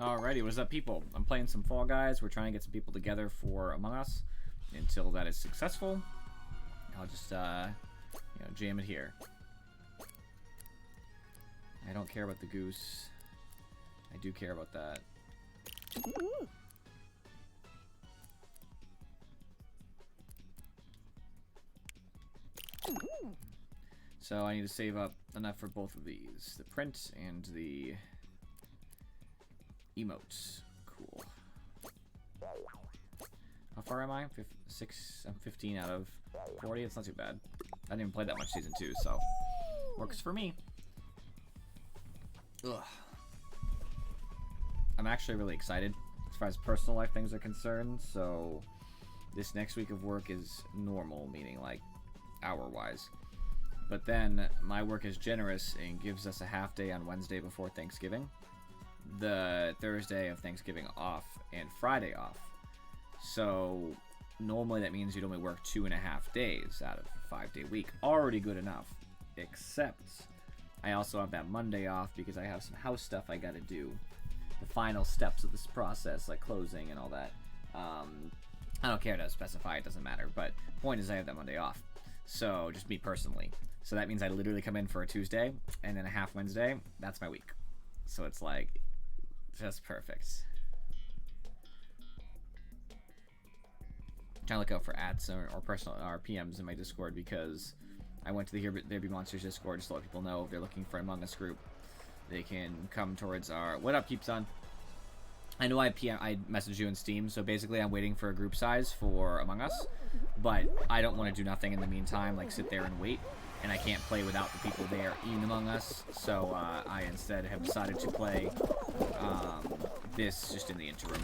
Alrighty, what is up, people? I'm playing some Fall Guys. We're trying to get some people together for Among Us. Until that is successful, I'll just, jam it here. I don't care about the goose. I do care about that. So I need to save up enough for both of these. The print and the emotes. Cool. How far am I? 6. I'm 15 out of 40. It's not too bad. I didn't even play that much season 2, so works for me. Ugh. I'm actually really excited as far as personal life things are concerned. So this next week of work is normal, meaning like hour-wise. But then my work is generous and gives us a half day on Wednesday before Thanksgiving, the Thursday of Thanksgiving off, and Friday off. So normally that means you'd only work 2.5 days out of a 5-day week. Already good enough. Except I also have that Monday off because I have some house stuff I gotta do. The final steps of this process, like closing and all that. I don't care to specify, it doesn't matter. But the point is I have that Monday off. So just me personally. So that means I literally come in for a Tuesday and then a half Wednesday. That's my week. So it's like just perfect. Trying to look out for ads or personal or PMs in my Discord because I went to the There Be Monsters Discord just to let people know if they're looking for an Among Us group. They can come towards our... What up, Keeps On? I know I messaged you in Steam, so basically I'm waiting for a group size for Among Us, but I don't want to do nothing in the meantime, like sit there and wait, and I can't play without the people there in Among Us, so I instead have decided to play this just in the interim.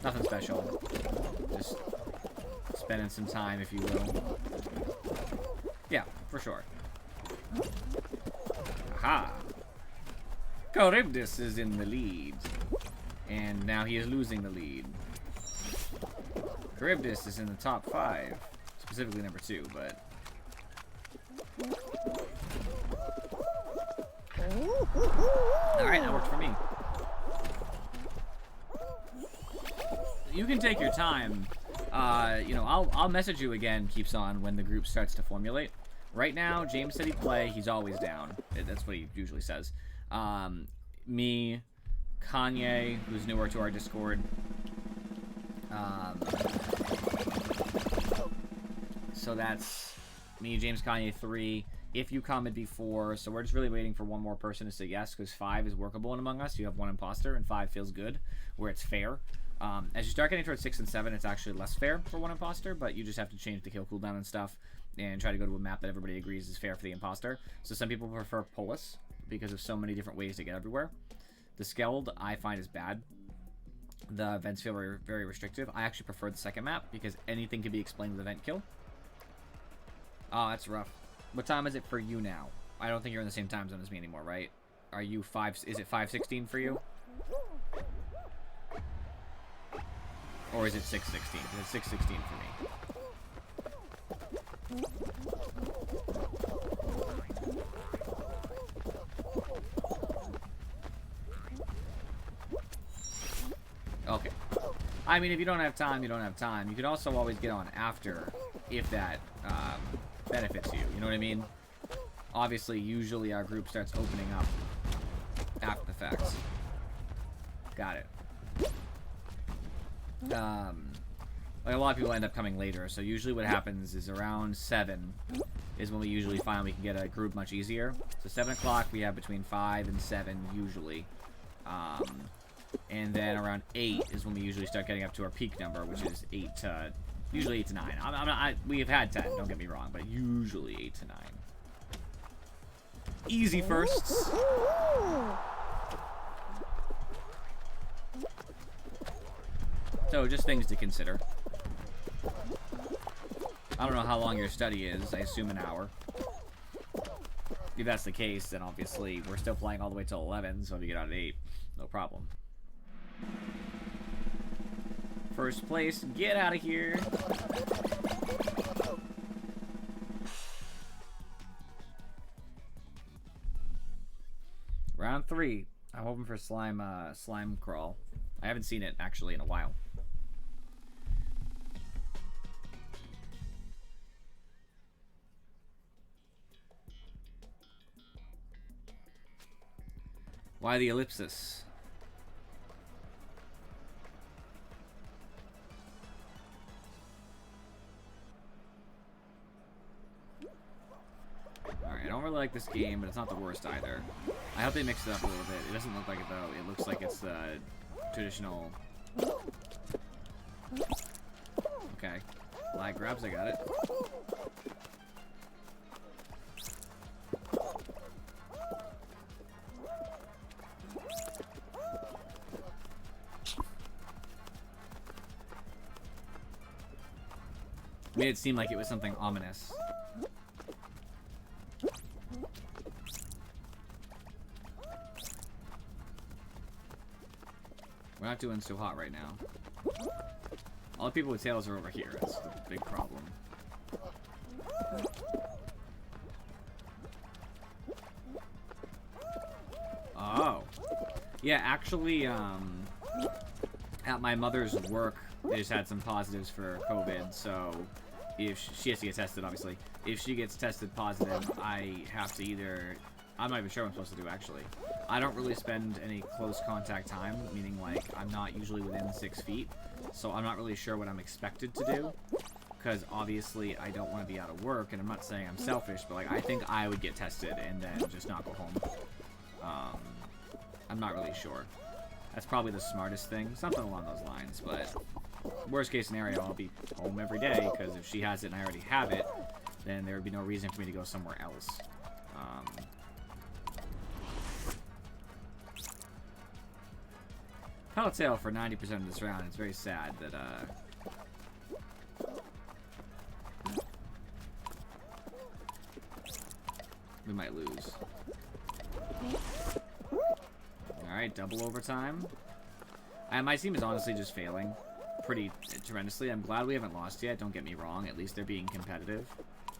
Nothing special, just spending some time, if you will. Yeah, for sure. Aha! Charybdis is in the lead. And now he is losing the lead. Charybdis is in the top 5. Specifically number 2, but... Alright, that worked for me. You can take your time. I'll message you again, Keeps On, when the group starts to formulate. Right now, James said he'd play. He's always down. That's what he usually says. Me... Kanye, who's newer to our Discord. So that's me, James, Kanye, 3. If you come, it'd be 4. So we're just really waiting for one more person to say yes, because 5 is workable in Among Us. You have 1 imposter, and 5 feels good, where it's fair. As you start getting towards 6 and 7, it's actually less fair for 1 imposter, but you just have to change the kill cooldown and stuff, and try to go to a map that everybody agrees is fair for the imposter. So some people prefer Polis, because of so many different ways to get everywhere. The Skeld, I find, is bad. The events feel very, very restrictive. I actually prefer the second map, because anything can be explained with event kill. Oh, that's rough. What time is it for you now? I don't think you're in the same time zone as me anymore, right? Are you 5... Is it 5:16 for you? Or is it 6:16? It's 6:16 for me. Okay. I mean, if you don't have time, you don't have time. You could also always get on after, if that benefits you. You know what I mean? Obviously, usually our group starts opening up after the facts. Got it. Like a lot of people end up coming later, so usually what happens is around 7 is when we usually find we can get a group much easier. So 7 o'clock we have between 5 and 7 usually. And then around 8 is when we usually start getting up to our peak number, which is 8 to... Usually 8 to 9. We have had 10, don't get me wrong, but usually 8 to 9. Easy firsts. So, just things to consider. I don't know how long your study is. I assume an hour. If that's the case, then obviously we're still playing all the way till 11, so if you get out at 8, no problem. First place, get out of here. Round 3. I'm hoping for slime crawl. I haven't seen it actually in a while. Why the ellipsis? Alright, I don't really like this game, but it's not the worst either. I hope they mix it up a little bit. It doesn't look like it, though. It looks like it's the traditional... Okay. Lag grabs, I got it. Made it seem like it was something ominous. We're not doing so hot right now. All the people with tails are over here. That's the big problem. Oh. Yeah, actually, at my mother's work, they just had some positives for COVID, so if she has to get tested, obviously. If she gets tested positive, I have to either... I'm not even sure what I'm supposed to do, actually. I don't really spend any close contact time, meaning, like, I'm not usually within 6 feet, so I'm not really sure what I'm expected to do, because obviously I don't want to be out of work, and I'm not saying I'm selfish, but, like, I think I would get tested and then just not go home. I'm not really sure. That's probably the smartest thing, something along those lines, but worst case scenario, I'll be home every day, because if she has it and I already have it, then there would be no reason for me to go somewhere else. Pallet for 90% of this round. It's very sad that, we might lose. Alright, double overtime. My team is honestly just failing pretty tremendously. I'm glad we haven't lost yet, don't get me wrong. At least they're being competitive.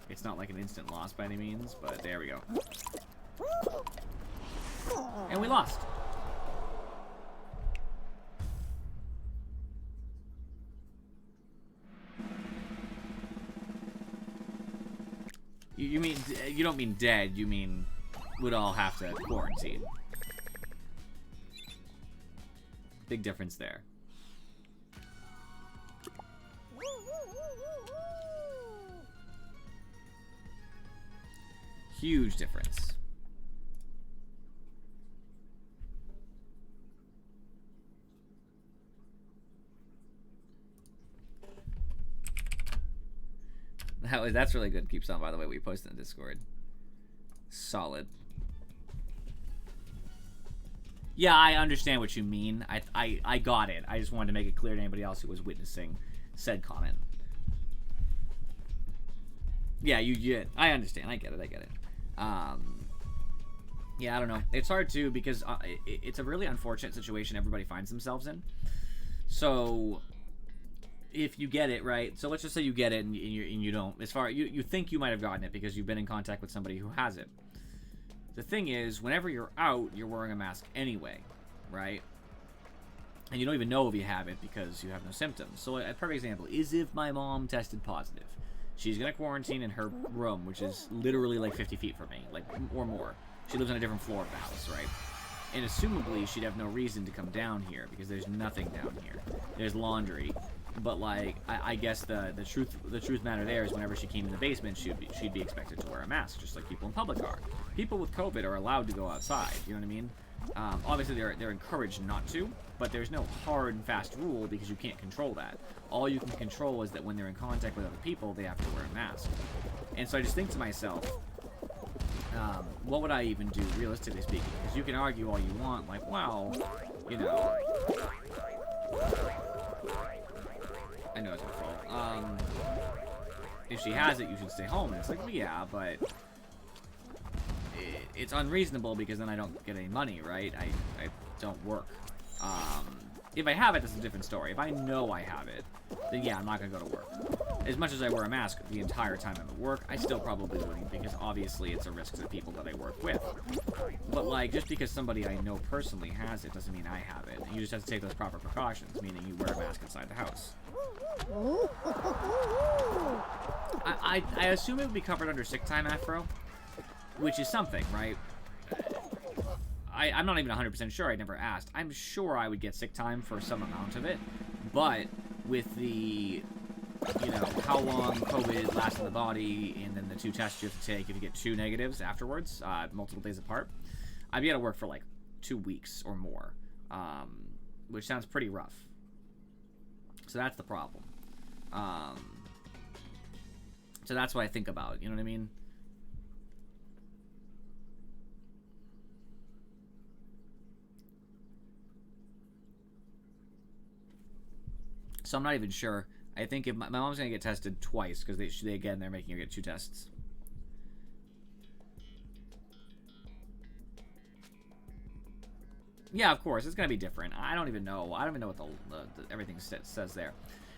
It's not like an instant loss by any means, but there we go. And we lost. You mean, you don't mean dead, you mean would all have to quarantine. Big difference there. Huge difference. That's really good. Keeps on, by the way, we posted in Discord. Solid. Yeah, I understand what you mean. I got it. I just wanted to make it clear to anybody else who was witnessing said comment. Yeah, I understand. I get it. Yeah, I don't know. It's hard too because it's a really unfortunate situation everybody finds themselves in. So if you get it, right? So let's just say you get it and you don't. As far you think you might have gotten it because you've been in contact with somebody who has it. The thing is, whenever you're out, you're wearing a mask anyway, right? And you don't even know if you have it because you have no symptoms. So a perfect example is if my mom tested positive. She's going to quarantine in her room, which is literally like 50 feet from me, like, or more. She lives on a different floor of the house, right? And assumably, she'd have no reason to come down here because there's nothing down here. There's laundry. But, like, I guess the truth matter there is whenever she came in the basement, she'd be expected to wear a mask, just like people in public are. People with COVID are allowed to go outside, you know what I mean? Obviously, they're encouraged not to, but there's no hard and fast rule because you can't control that. All you can control is that when they're in contact with other people, they have to wear a mask. And so I just think to myself, what would I even do, realistically speaking? Because you can argue all you want, like, well, you know... I know it's her fault. If she has it, you should stay home. And it's like, well, yeah, but... It's unreasonable because then I don't get any money, right? I don't work. If I have it, that's a different story. If I know I have it, then yeah, I'm not gonna go to work. as much as I wear a mask the entire time I'm at work, I still probably wouldn't, because obviously it's a risk to the people that I work with. But, like, just because somebody I know personally has it doesn't mean I have it. You just have to take those proper precautions, meaning you wear a mask inside the house. I assume it would be covered under sick time, Afro, which is something, right? I'm not even 100% sure. I never asked. I'm sure I would get sick time for some amount of it, but with the, you know, how long COVID lasts in the body, and then the 2 tests you have to take if you get 2 negatives afterwards, multiple days apart, I'd be able to work for like 2 weeks or more, which sounds pretty rough. So that's the problem. So that's what I think about, you know what I mean? So I'm not even sure. I think if my mom's gonna get tested twice, because they're making her get 2 tests. Yeah, of course, it's gonna be different. I don't even know. I don't even know what the everything says there.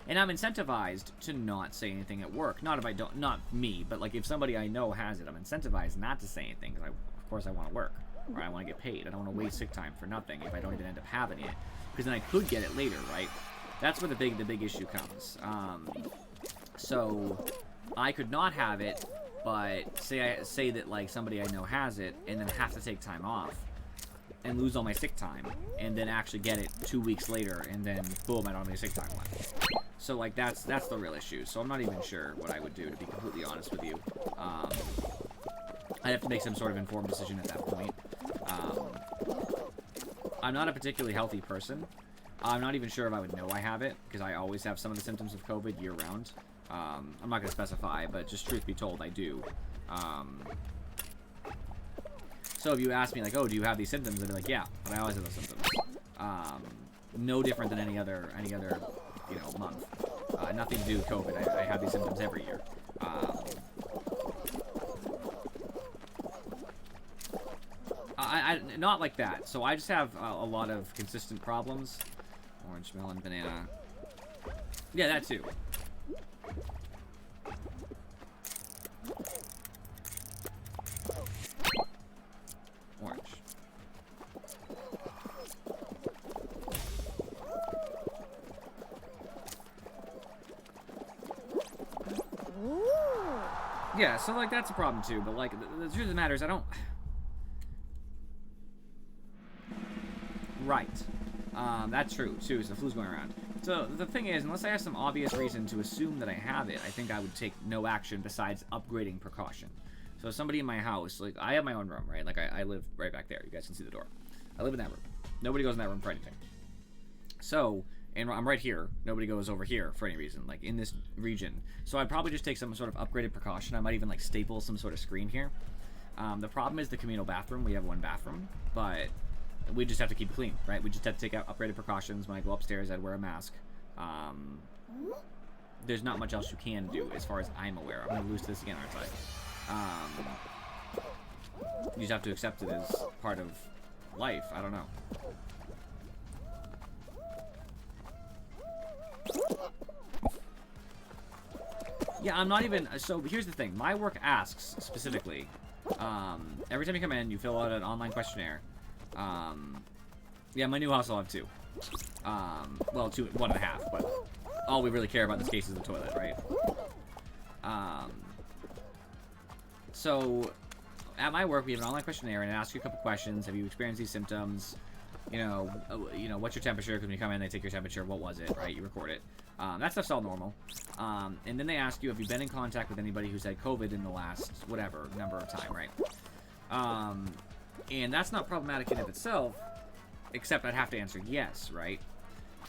And I'm incentivized to not say anything at work. Not if I don't, not me, but like if somebody I know has it, I'm incentivized not to say anything, because of course I want to work, or I want to get paid. I don't want to waste sick time for nothing if I don't even end up having it, because then I could get it later, right? That's where the big issue comes. So I could not have it, but say that like somebody I know has it, and then have to take time off and lose all my sick time, and then actually get it 2 weeks later, and then boom, I don't have any sick time left. So like that's the real issue. So I'm not even sure what I would do, to be completely honest with you. I'd have to make some sort of informed decision at that point. I'm not a particularly healthy person. I'm not even sure if I would know I have it, because I always have some of the symptoms of COVID year-round. I'm not going to specify, but just truth be told, I do. So if you ask me, like, oh, do you have these symptoms? I'd be like, yeah, but I always have those symptoms. No different than any other, you know, month. Nothing to do with COVID. I have these symptoms every year. Not like that. So I just have a lot of consistent problems. Orange, melon, banana. Yeah, that too. Orange. Yeah, so like that's a problem too, but like the truth of the matter is I don't... Right. That's true, too, so the flu's going around. So, the thing is, unless I have some obvious reason to assume that I have it, I think I would take no action besides upgrading precaution. So, somebody in my house, like, I have my own room, right? Like, I live right back there. You guys can see the door. I live in that room. Nobody goes in that room for anything. So, and I'm right here. Nobody goes over here for any reason, like, in this region. So, I'd probably just take some sort of upgraded precaution. I might even, like, staple some sort of screen here. The problem is the communal bathroom. We have one bathroom, but... we just have to keep it clean, right? We just have to take out upgraded precautions. When I go upstairs, I'd wear a mask. There's not much else you can do, as far as I'm aware. I'm going to lose this again, aren't I? You just have to accept it as part of life. I don't know. Yeah, I'm not even... So, here's the thing. My work asks, specifically, every time you come in, you fill out an online questionnaire. Yeah, my new house will have 2. Well, 2, 1.5, but all we really care about in this case is the toilet, right? So, at my work, we have an online questionnaire, and it asks you a couple questions. Have you experienced these symptoms? You know, what's your temperature? Because when you come in, they take your temperature. What was it, right? You record it. That stuff's all normal. And then they ask you, have you been in contact with anybody who's had COVID in the last, whatever, number of time, right? And that's not problematic in of itself, except I'd have to answer yes, right?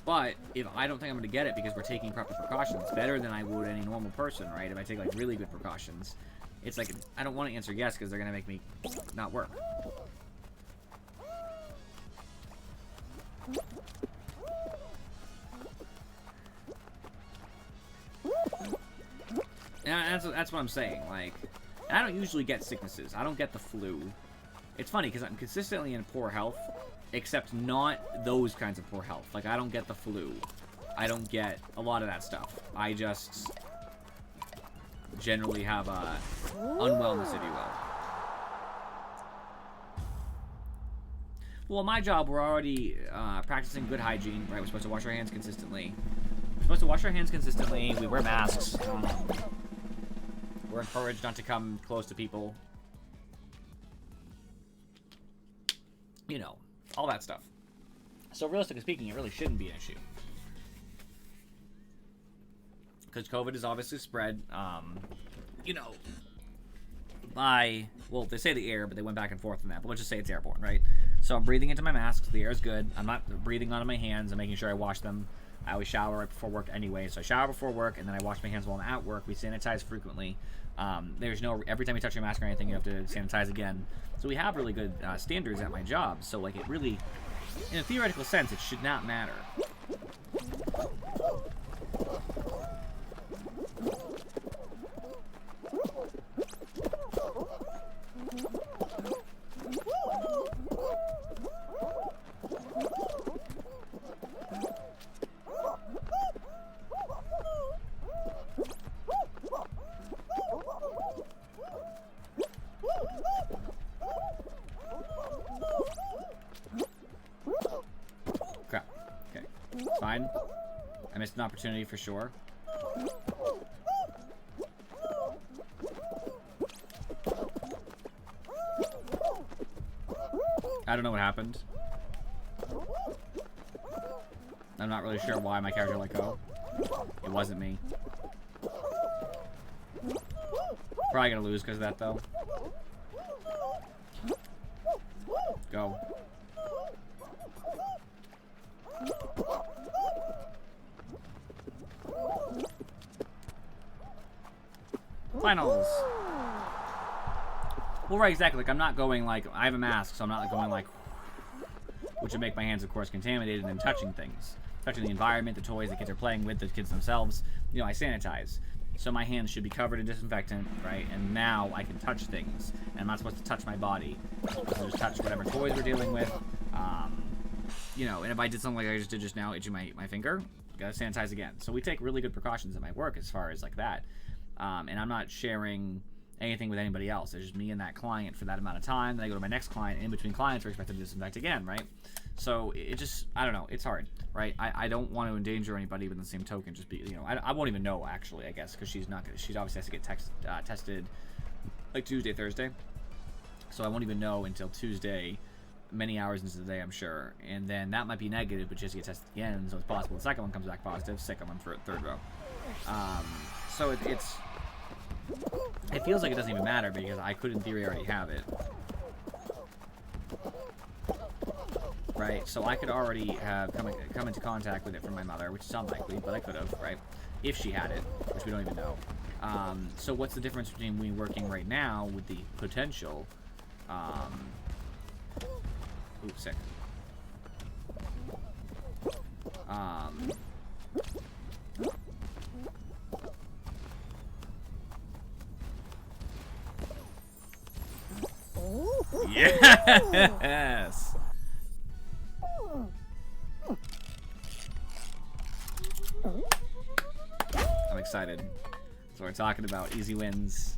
But if I don't think I'm going to get it because we're taking proper precautions, better than I would any normal person, right? If I take, like, really good precautions, it's like, I don't want to answer yes because they're going to make me not work. And that's what I'm saying, like, I don't usually get sicknesses. I don't get the flu. It's funny, because I'm consistently in poor health, except not those kinds of poor health. Like, I don't get the flu. I don't get a lot of that stuff. I just generally have unwellness, if you will. Well, my job, we're already practicing good hygiene, right? We're supposed to wash our hands consistently. We wear masks. We're encouraged not to come close to people. You know, all that stuff. So realistically speaking, it really shouldn't be an issue. Because COVID is obviously spread, you know, by, well, they say the air, but they went back and forth on that. But let's just say it's airborne, right? So I'm breathing into my masks. The air is good. I'm not breathing onto my hands. I'm making sure I wash them. I always shower right before work anyway. So I shower before work, and then I wash my hands while I'm at work. We sanitize frequently. There's no, every time you touch your mask or anything, you have to sanitize again. So we have really good standards at my job. So, like, it really, in a theoretical sense, it should not matter. Crap. Okay. It's fine. I missed an opportunity for sure. I don't know what happened. I'm not really sure why my character let go. It wasn't me. Probably gonna lose because of that, though. Go. Finals. Well, right, exactly. Like, I'm not going, like, I have a mask, so I'm not going, like, which would make my hands, of course, contaminated and touching things. Touching the environment, the toys the kids are playing with, the kids themselves. You know, I sanitize. So my hands should be covered in disinfectant, right? And now I can touch things. And I'm not supposed to touch my body. I'm supposed to just touch whatever toys we're dealing with. You know, and if I did something like I just did just now, itching my finger, gotta sanitize again. So we take really good precautions at my work as far as like that. And I'm not sharing anything with anybody else. It's just me and that client for that amount of time. Then I go to my next client, and in between clients, we're expected to disinfect again, right? So it just, I don't know, it's hard, right? I don't want to endanger anybody, but in the same token, just be, you know, I won't even know, actually, I guess, because she's obviously has to get tested, like, Tuesday, Thursday. So I won't even know until Tuesday, many hours into the day, I'm sure. And then that might be negative, but she has to get tested again, so it's possible the second one comes back positive, second one for third row. So it feels like it doesn't even matter, because I could, in theory, already have it. Right, so I could already have come into contact with it from my mother, which is unlikely, but I could have, right? If she had it, which we don't even know. So what's the difference between me working right now with the potential? Ooh, sick. Yes! I'm excited. That's what we're talking about. Easy wins.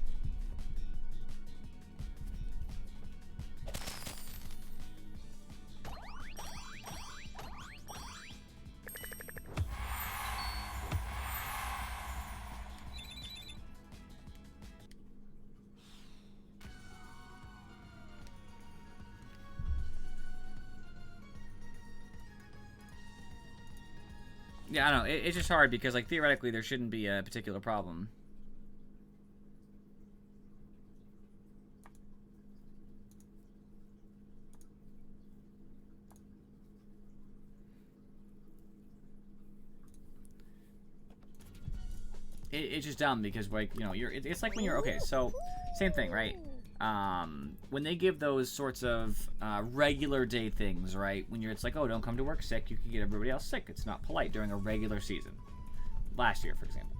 Yeah, I don't know. It's just hard because, like, theoretically, there shouldn't be a particular problem. It's just dumb because, like, you know, it's like when you're, okay, so, same thing, right? When they give those sorts of regular day things, right? When it's like, oh, don't come to work sick, you can get everybody else sick. It's not polite during a regular season. Last year, for example.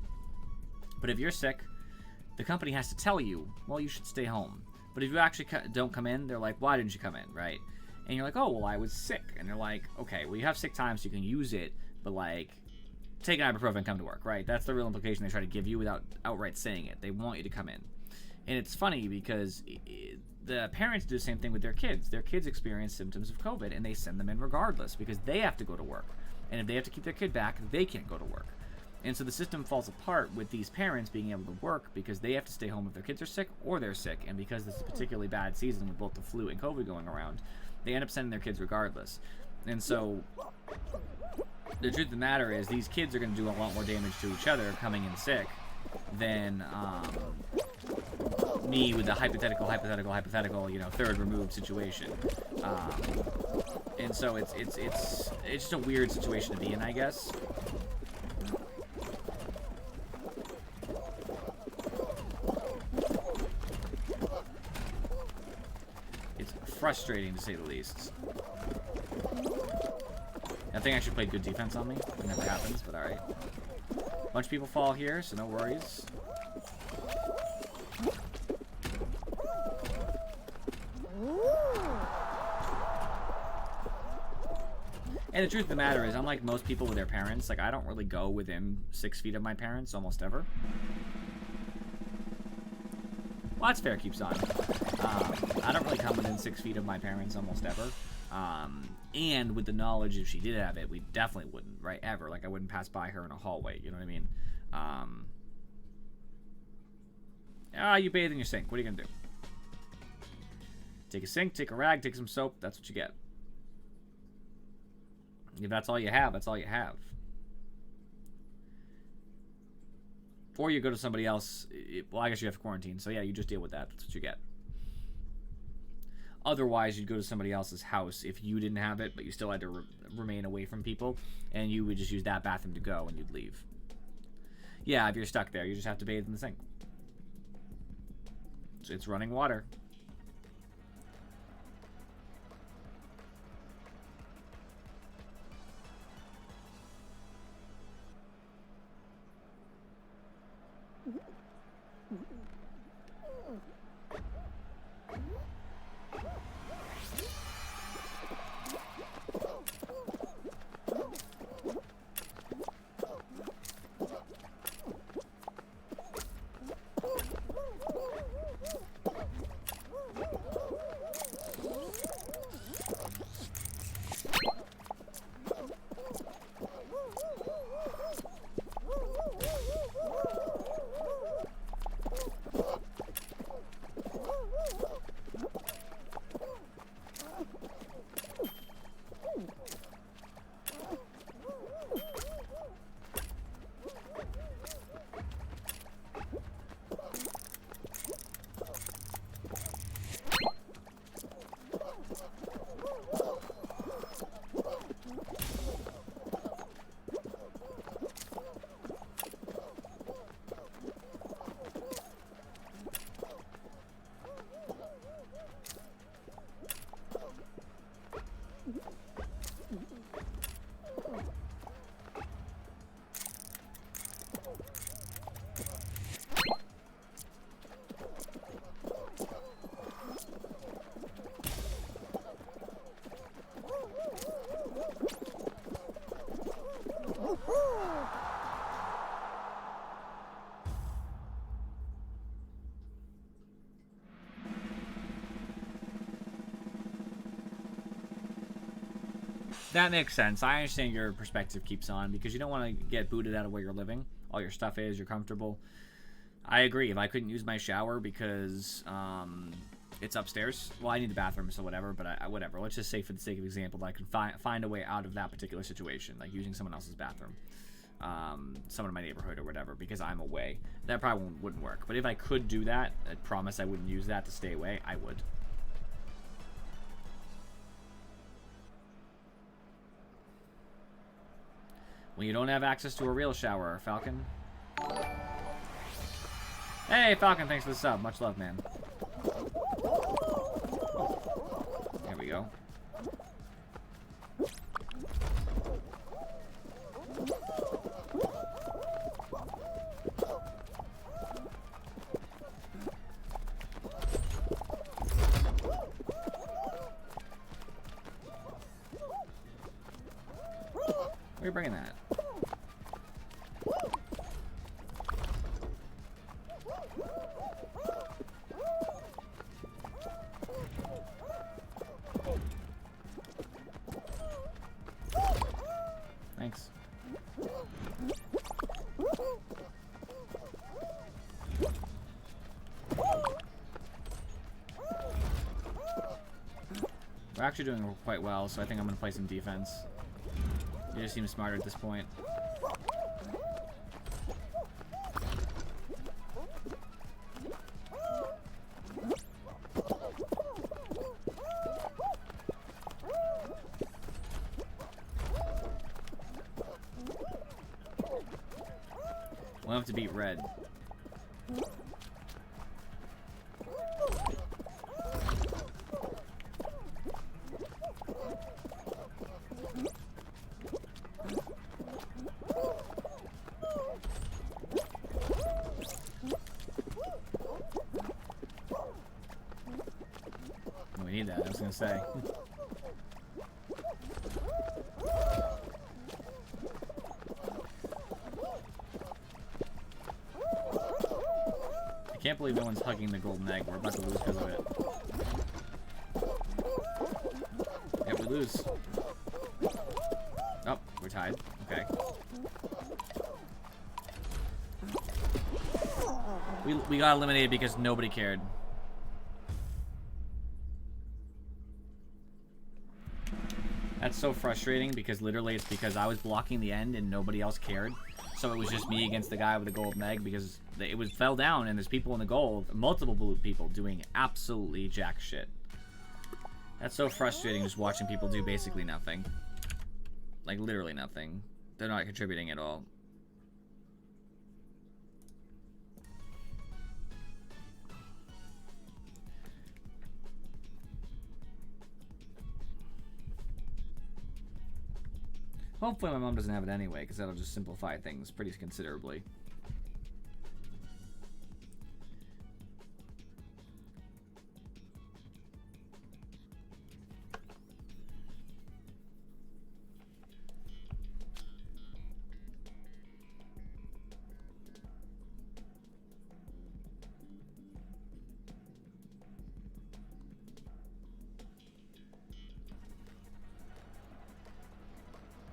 But if you're sick, the company has to tell you, well, you should stay home. But if you actually don't come in, they're like, why didn't you come in, right? And you're like, oh, well, I was sick. And they're like, okay, well, you have sick time, so you can use it, but, like, take an ibuprofen and come to work, right? That's the real implication they try to give you without outright saying it. They want you to come in. And it's funny because the parents do the same thing with their kids. Their kids experience symptoms of COVID, and they send them in regardless because they have to go to work. And if they have to keep their kid back, they can't go to work. And so the system falls apart with these parents being able to work because they have to stay home if their kids are sick or they're sick. And because this is a particularly bad season with both the flu and COVID going around, they end up sending their kids regardless. And so the truth of the matter is these kids are going to do a lot more damage to each other coming in sick than me with the hypothetical, third removed situation. And so it's just a weird situation to be in, I guess. It's frustrating to say the least. That thing actually played good defense on me. It never happens, but alright. A bunch of people fall here, so no worries. And the truth of the matter is, unlike most people with their parents, like, I don't really go within 6 feet of my parents almost ever. Well, that's fair, keeps on. I don't really come within 6 feet of my parents almost ever. And with the knowledge, if she did have it, we definitely wouldn't, right, ever. Like, I wouldn't pass by her in a hallway, you know what I mean? You bathe in your sink. What are you gonna do? Take a sink, take a rag, take some soap. That's what you get. If that's all you have, that's all you have. Or you go to somebody else. Well, I guess you have quarantine. So yeah, you just deal with that. That's what you get. Otherwise, you'd go to somebody else's house if you didn't have it, but you still had to remain away from people. And you would just use that bathroom to go and you'd leave. Yeah, if you're stuck there, you just have to bathe in the sink. So it's running water. That makes sense. I understand your perspective keeps on because you don't want to get booted out of where you're living. All your stuff is, you're comfortable. I agree. If I couldn't use my shower because it's upstairs, well, I need the bathroom, so whatever, but whatever. Let's just say for the sake of example that I can find a way out of that particular situation, like using someone else's bathroom, someone in my neighborhood or whatever, because I'm away. That probably wouldn't work. But if I could do that, I promise I wouldn't use that to stay away, I would. When you don't have access to a real shower, Falcon. Hey, Falcon, thanks for the sub. Much love, man. There we go. Where are you bringing that? We're actually doing quite well, so I think I'm going to play some defense. It just seems smarter at this point. We'll have to beat red. We need that, I was gonna say. I can't believe no one's hugging the golden egg. We're about to lose because of it. Yeah, we lose. Oh, we're tied. Okay. We got eliminated because nobody cared. That's so frustrating because literally it's because I was blocking the end and nobody else cared. So it was just me against the guy with the golden egg because it fell down and there's people in the gold, multiple blue people doing absolutely jack shit. That's so frustrating just watching people do basically nothing. Like literally nothing. They're not contributing at all. Hopefully my mom doesn't have it anyway, because that'll just simplify things pretty considerably.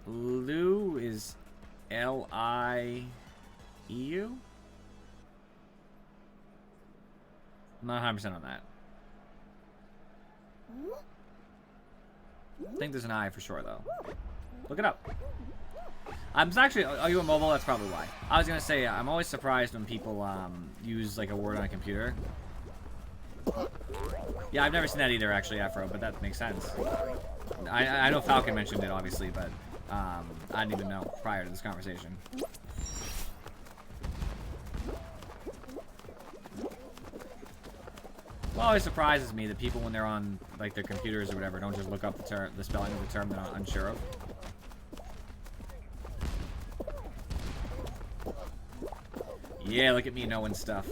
Liu is L-I-E-U? I'm not 100% on that. I think there's an I for sure, though. Look it up. I'm actually... Are you a mobile? That's probably why. I was going to say, I'm always surprised when people use, like, a word on a computer. Yeah, I've never seen that either, actually, Afro, but that makes sense. I know Falcon mentioned it, obviously, but... I didn't even know prior to this conversation. Well, it always surprises me that people, when they're on like their computers or whatever, don't just look up the spelling of the term they're not unsure of. Yeah, look at me knowing stuff.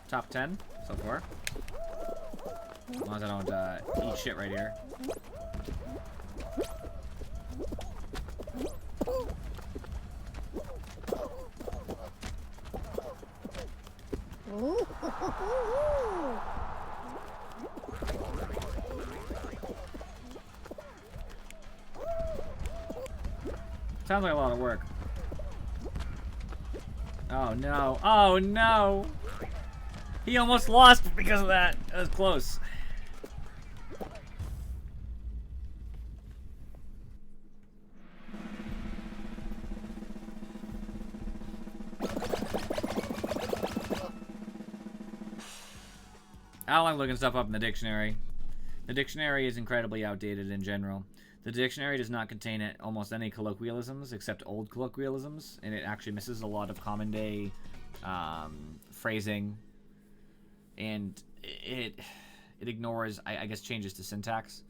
Top 10 so far. As long as I don't eat shit right here. Sounds like a lot of work. Oh no. Oh no! He almost lost because of that. That was close. I don't like looking stuff up in the dictionary. The dictionary is incredibly outdated in general. The dictionary does not contain almost any colloquialisms except old colloquialisms, and it actually misses a lot of common day phrasing. And it ignores, I guess, changes to syntax.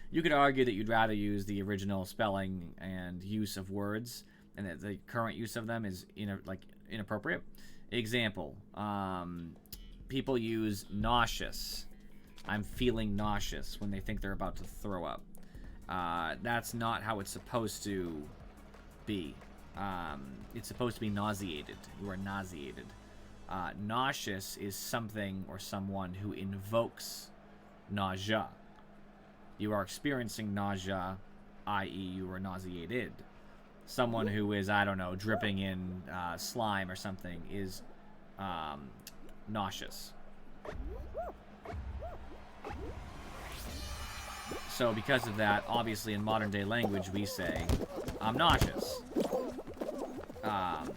You could argue that you'd rather use the original spelling and use of words, and that the current use of them is inappropriate. Example: people use nauseous. I'm feeling nauseous when they think they're about to throw up. That's not how it's supposed to be. It's supposed to be nauseated. You are nauseated. Nauseous is something or someone who invokes nausea. You are experiencing nausea, i.e. you are nauseated. someone who is, I don't know, dripping in slime or something is nauseous. So because of that, obviously in modern day language we say, I'm nauseous.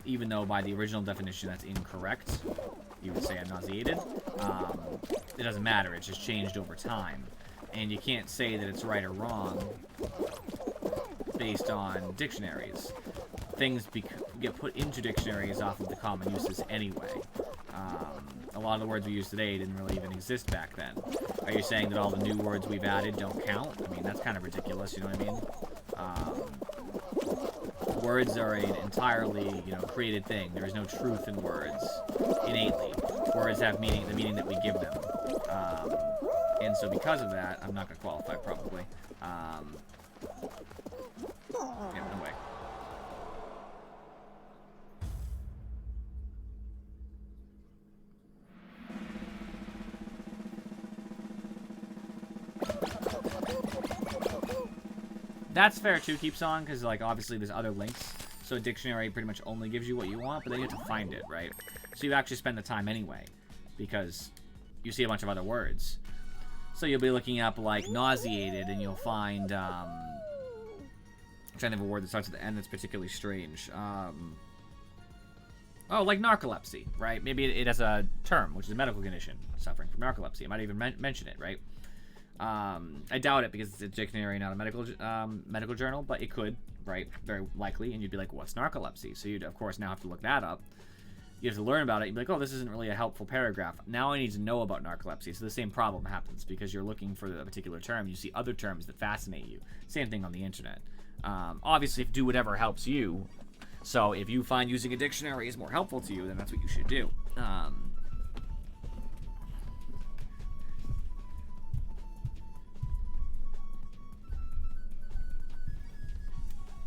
Even though by the original definition that's incorrect. You would say I'm nauseated. It doesn't matter, it's just changed over time. And you can't say that it's right or wrong based on dictionaries. Things get put into dictionaries off of the common uses anyway. A lot of the words we use today didn't really even exist back then. Are you saying that all the new words we've added don't count? I mean, that's kind of ridiculous, you know what I mean? Words are an entirely, created thing. There is no truth in words innately. Words have meaning, the meaning that we give them. And so because of that, I'm not going to qualify probably. Yeah, no way. That's fair too, Keeps On, because like obviously there's other links. So a dictionary pretty much only gives you what you want, but then you have to find it, right? So you actually spend the time anyway, because you see a bunch of other words. So you'll be looking up like nauseated, and you'll find I'm trying to have a word that starts at the end that's particularly strange. Oh, like narcolepsy, right? Maybe it has a term, which is a medical condition, suffering from narcolepsy. It might even mention it, right? I doubt it because it's a dictionary, not a medical journal, but it could, right? Very likely, and you'd be like, what's narcolepsy? So you'd, of course, now have to look that up. You have to learn about it. You'd be like, oh, this isn't really a helpful paragraph. Now I need to know about narcolepsy. So the same problem happens because you're looking for a particular term. You see other terms that fascinate you. Same thing on the internet. Obviously, do whatever helps you. So if you find using a dictionary is more helpful to you, then that's what you should do.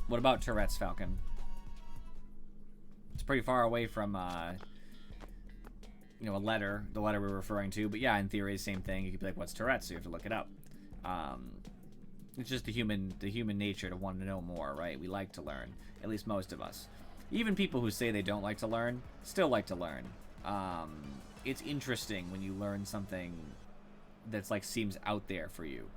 What about Tourette's, Falcon? It's pretty far away from, a letter, the letter we're referring to. But yeah, in theory, same thing. You could be like, what's Tourette's? So you have to look it up. It's just the human nature to want to know more, right? We like to learn, at least most of us. Even people who say they don't like to learn, still like to learn. It's interesting when you learn something that's like seems out there for you.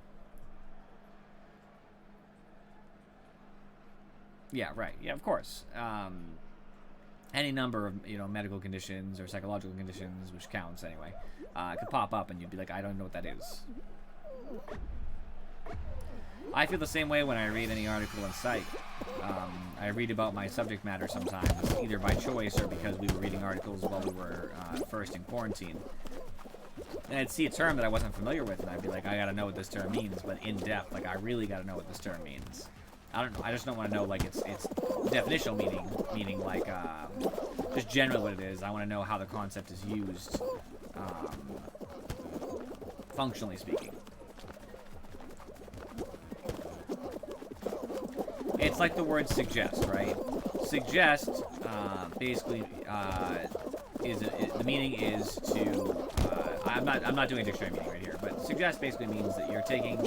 Yeah, right. Yeah, of course. Any number of, medical conditions or psychological conditions, which counts anyway, could pop up and you'd be like, I don't know what that is. I feel the same way when I read any article in Psych. I read about my subject matter sometimes, either by choice or because we were reading articles while we were first in quarantine. And I'd see a term that I wasn't familiar with, and I'd be like, I gotta know what this term means, but in depth, like, I really gotta know what this term means. I don't know, I just don't want to know, like, its definitional meaning, like, just generally what it is. I want to know how the concept is used, functionally speaking. It's like the word suggest, right? Suggest, basically, the meaning is to, I'm not doing a dictionary meaning right here, but suggest basically means that you're taking,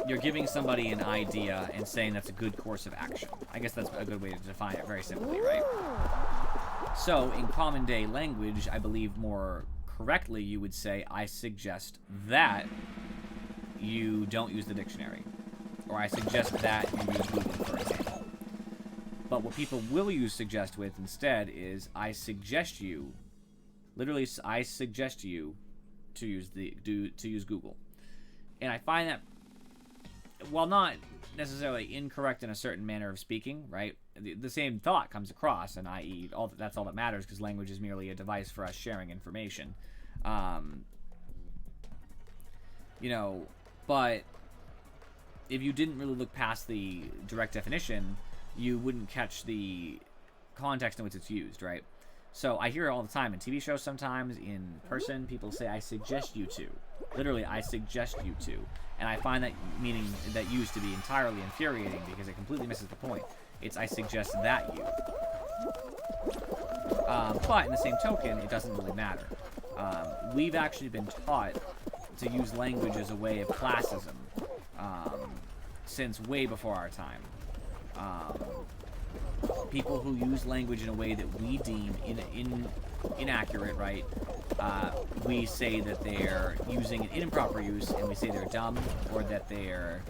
you're giving somebody an idea and saying that's a good course of action. I guess that's a good way to define it very simply, right? So, in common day language, I believe more correctly you would say, I suggest that you don't use the dictionary. Or I suggest that you use Google, for example. But what people will use suggest with instead is, I suggest you, literally, I suggest you to use Google. And I find that, while not necessarily incorrect in a certain manner of speaking, right, the same thought comes across, and i.e., that's all that matters, because language is merely a device for us sharing information. But if you didn't really look past the direct definition, you wouldn't catch the context in which it's used, right? So I hear it all the time in TV shows sometimes, in person, people say, I suggest you to. Literally, I suggest you to. And I find that use to be entirely infuriating because it completely misses the point. It's, I suggest that you. But in the same token, it doesn't really matter. We've actually been taught to use language as a way of classism. since way before our time. People who use language in a way that we deem inaccurate, right? We say that they're using an improper use, and we say they're dumb, or that they're,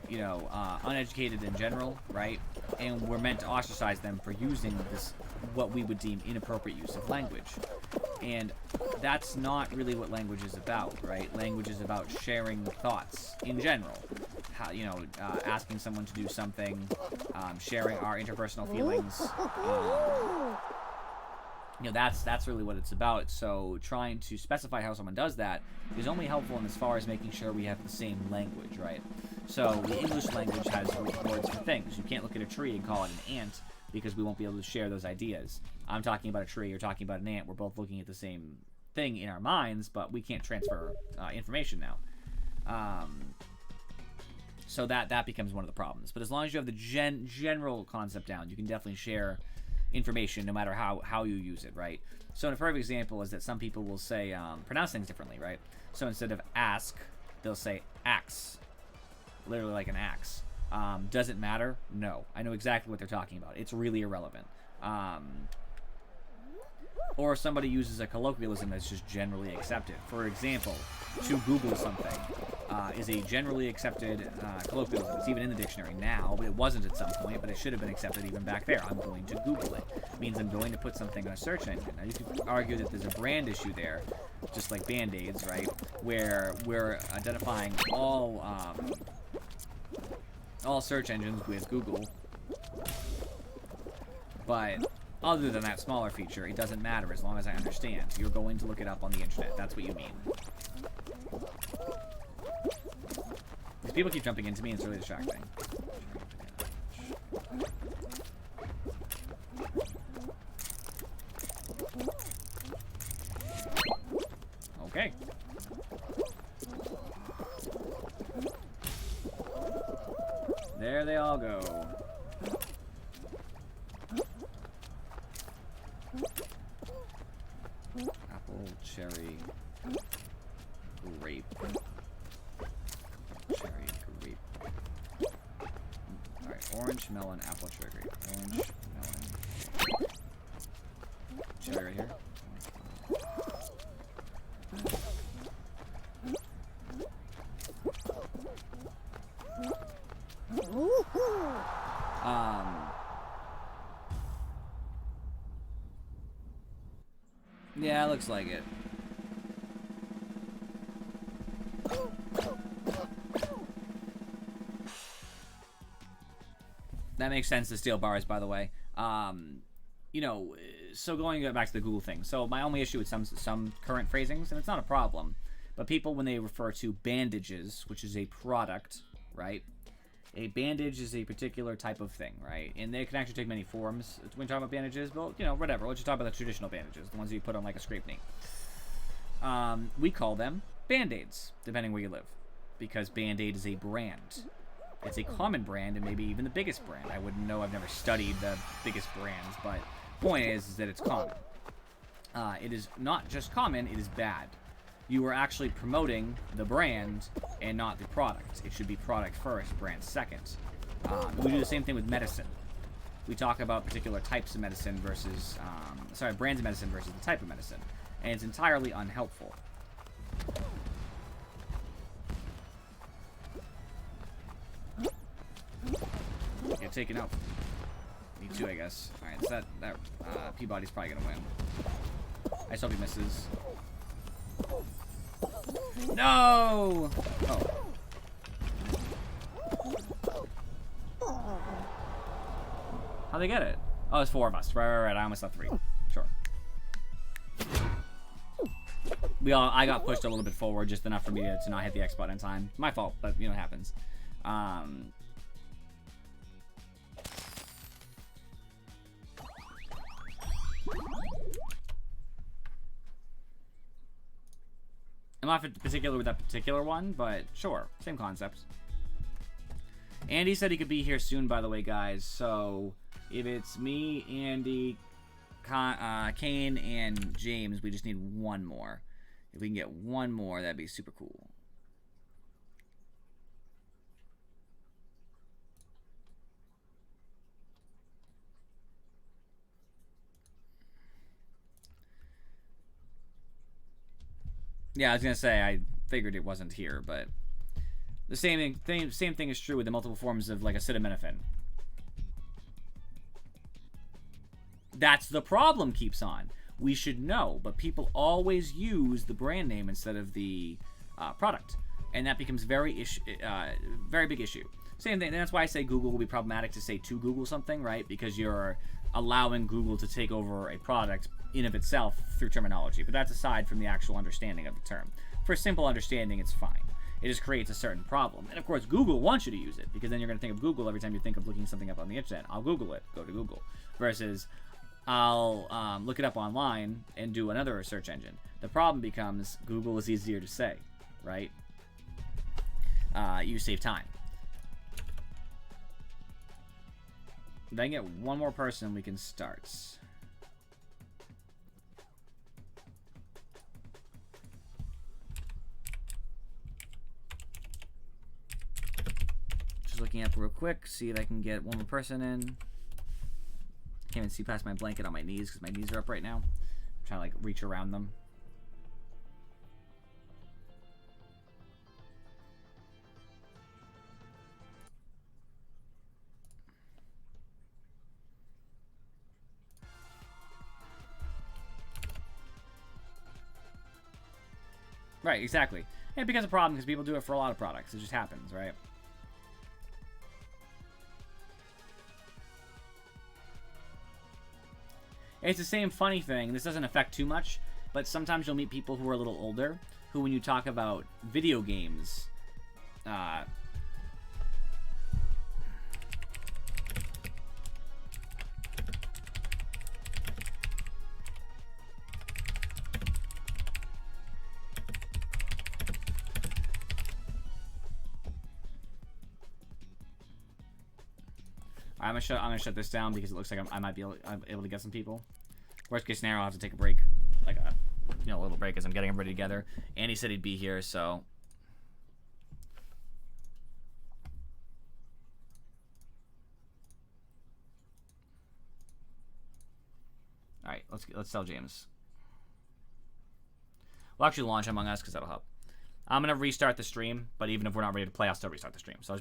you know, uneducated in general, right? And we're meant to ostracize them for using this, what we would deem inappropriate use of language. And that's not really what language is about, right? Language is about sharing thoughts in general. How, you know, asking someone to do something, sharing our interpersonal feelings. You know, that's really what it's about. So trying to specify how someone does that is only helpful in as far as making sure we have the same language, right? So the English language has words for things. You can't look at a tree and call it an ant, because we won't be able to share those ideas. I'm talking about a tree, you're talking about an ant. We're both looking at the same thing in our minds, but we can't transfer information now. So that becomes one of the problems. But as long as you have the general concept down, you can definitely share information no matter how you use it, right? So a perfect example is that some people will say, pronounce things differently, right? So instead of ask, they'll say axe. Literally like an axe. Does it matter? No. I know exactly what they're talking about. It's really irrelevant. Or if somebody uses a colloquialism that's just generally accepted. For example, to Google something is a generally accepted colloquialism. It's even in the dictionary now, but it wasn't at some point, but it should have been accepted even back there. I'm going to Google it. It means I'm going to put something on a search engine. Now, you could argue that there's a brand issue there, just like Band-Aids, right? Where we're identifying all search engines with Google, but other than that smaller feature, it doesn't matter as long as I understand. You're going to look it up on the internet. That's what you mean. These people keep jumping into me, and it's really distracting. Okay. There they all go. Apple, cherry, grape. Cherry, grape. Alright, orange, melon, apple, cherry, grape. Orange, melon. Cherry right here. Yeah, looks like it. That makes sense, the steel bars, by the way. You know, so going back to the Google thing. So my only issue with some current phrasings, and it's not a problem, but people, when they refer to bandages, which is a product, right? A bandage is a particular type of thing, right? And they can actually take many forms when you talk about bandages, but, you know, whatever. Let's just talk about the traditional bandages, the ones that you put on, like, a scrape knee. We call them Band-Aids, depending where you live, because Band-Aid is a brand. It's a common brand, and maybe even the biggest brand. I wouldn't know. I've never studied the biggest brands, but the point is that it's common. It is not just common, it is bad. You are actually promoting the brand and not the product. It should be product first, brand second. We do the same thing with medicine. We talk about particular types of medicine versus, brands of medicine versus the type of medicine. And it's entirely unhelpful. Get taken out. Me too, I guess. Alright, so that Peabody's probably gonna win. I just hope he misses. No! Oh. How'd they get it? Oh, it's 4 of us. Right. I almost left 3. Sure. I got pushed a little bit forward, just enough for me to not hit the X button in time. My fault, but, you know, it happens. I'm not particular with that particular one, but sure, same concept. Andy said he could be here soon, by the way, guys. So if it's me, Andy, Kane, and James, we just need one more. If we can get one more, that'd be super cool. Yeah, I was gonna say I figured it wasn't here, but the same thing is true with the multiple forms of like acetaminophen. That's the problem. Keeps on. We should know, but people always use the brand name instead of the product, and that becomes very big issue. Same thing. And that's why I say Google will be problematic to say to Google something, right? Because you're allowing Google to take over a product in of itself through terminology. But that's aside from the actual understanding of the term. For simple understanding, it's fine. It just creates a certain problem. And of course, Google wants you to use it, because then you're going to think of Google every time you think of looking something up on the internet. I'll Google it. Go to Google. Versus I'll look it up online and do another search engine. The problem becomes Google is easier to say, right? You save time. Then get one more person, we can start. Just looking up real quick, see if I can get one more person in. Can't even see past my blanket on my knees because my knees are up right now. I'm trying to like reach around them. Right, exactly. And it becomes a problem because people do it for a lot of products. It just happens, right? It's the same funny thing. This doesn't affect too much, but sometimes you'll meet people who are a little older who, when you talk about video games, I'm gonna shut this down because it looks like I might be able to get some people. Worst case scenario, I'll have to take a break, like a little break as I'm getting everybody together. Andy said he'd be here, so all right, let's tell James. We'll actually launch Among Us because that'll help. I'm gonna restart the stream, but even if we're not ready to play, I'll still restart the stream. So